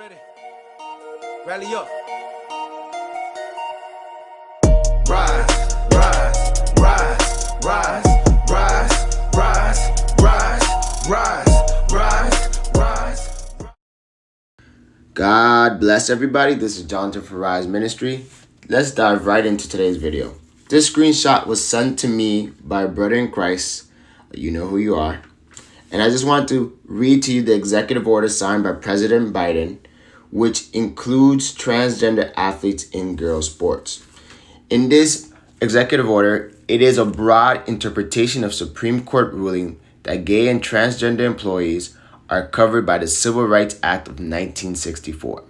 ready? Rally up. Rise, rise, rise, rise, rise, rise, rise, rise, rise, rise. God bless everybody. This is Jonathan for Rise Ministry. Let's dive right into today's video. This screenshot was sent to me by a brother in Christ. You know who you are. And I just want to read to you the executive order signed by President Biden, which includes transgender athletes in girls' sports. In this executive order, it is a broad interpretation of Supreme Court ruling that gay and transgender employees are covered by the Civil Rights Act of 1964.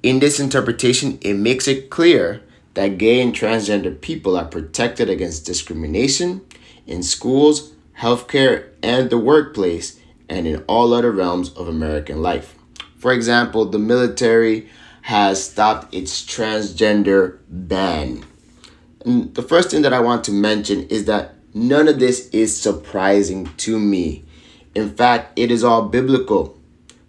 In this interpretation, it makes it clear that gay and transgender people are protected against discrimination in schools, healthcare, and the workplace, and in all other realms of American life. For example, the military has stopped its transgender ban. And the first thing that I want to mention is that none of this is surprising to me. In fact, it is all biblical.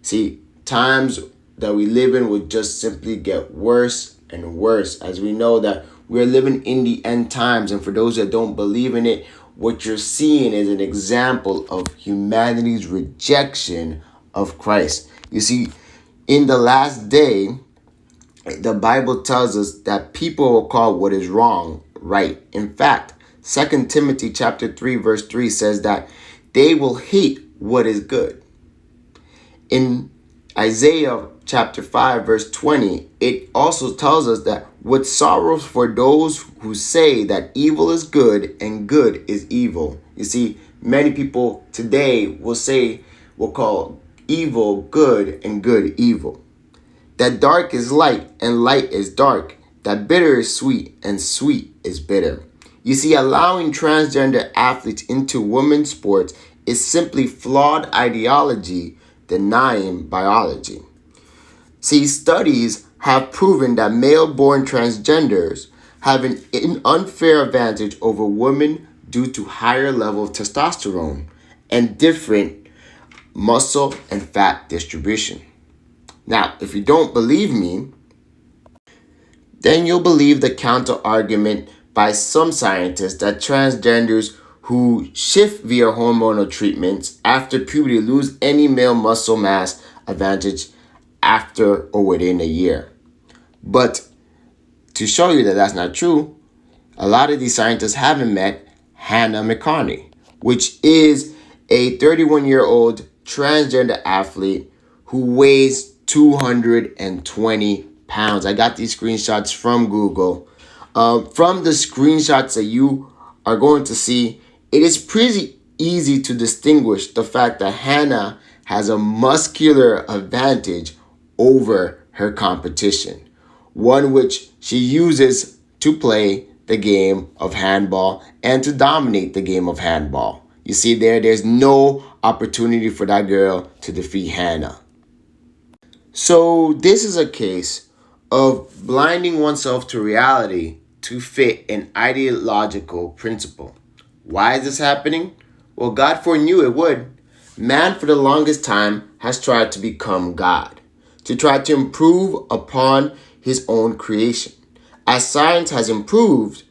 See, times that we live in will just simply get worse and worse, as we know that we're living in the end times. And for those that don't believe in it, what you're seeing is an example of humanity's rejection of Christ. You see, in the last day, the Bible tells us that people will call what is wrong right. In fact, 2 Timothy chapter 3, verse 3 says that they will hate what is good. In Isaiah chapter 5, verse 20, it also tells us that with sorrows for those who say that evil is good and good is evil. You see, many people today will call evil good and good evil. That dark is light and light is dark. That bitter is sweet and sweet is bitter. You see, allowing transgender athletes into women's sports is simply flawed ideology denying biology. See, studies have proven that male-born transgenders have an unfair advantage over women due to higher level of testosterone and different muscle and fat distribution. Now, if you don't believe me, then you'll believe the counter-argument by some scientists that transgenders who shift via hormonal treatments after puberty lose any male muscle mass advantage after or within a year. But to show you that that's not true, a lot of these scientists haven't met Hannah McCartney, which is a 31-year-old transgender athlete who weighs 220 pounds. I got these screenshots from Google. From the screenshots that you are going to see, it is pretty easy to distinguish the fact that Hannah has a muscular advantage over her competition, one which she uses to play the game of handball and to dominate the game of handball. You see there's no opportunity for that girl to defeat Hannah. So this is a case of blinding oneself to reality to fit an ideological principle. Why is this happening? Well, God foreknew it would. Man for the longest time has tried to become God, to try to improve upon his own creation. As science has improved,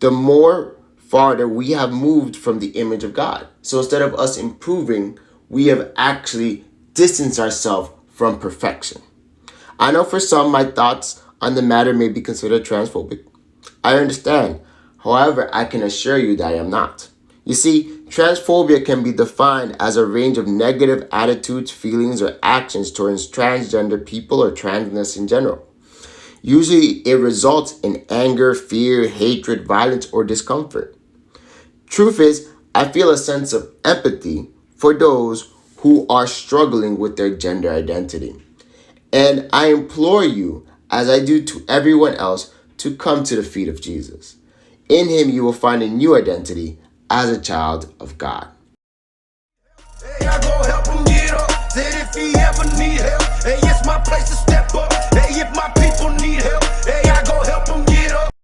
the more farther we have moved from the image of God. So instead of us improving, we have actually distanced ourselves from perfection. I know for some, my thoughts on the matter may be considered transphobic. I understand. However, I can assure you that I am not. You see, transphobia can be defined as a range of negative attitudes, feelings, or actions towards transgender people or transness in general. Usually, it results in anger, fear, hatred, violence, or discomfort. Truth is, I feel a sense of empathy for those who are struggling with their gender identity. And I implore you, as I do to everyone else, to come to the feet of Jesus. In him, you will find a new identity as a child of God. Hey, I go help him get up. Said if he ever need help, hey, it's my place to step up. Hey, if my people need help, hey, I go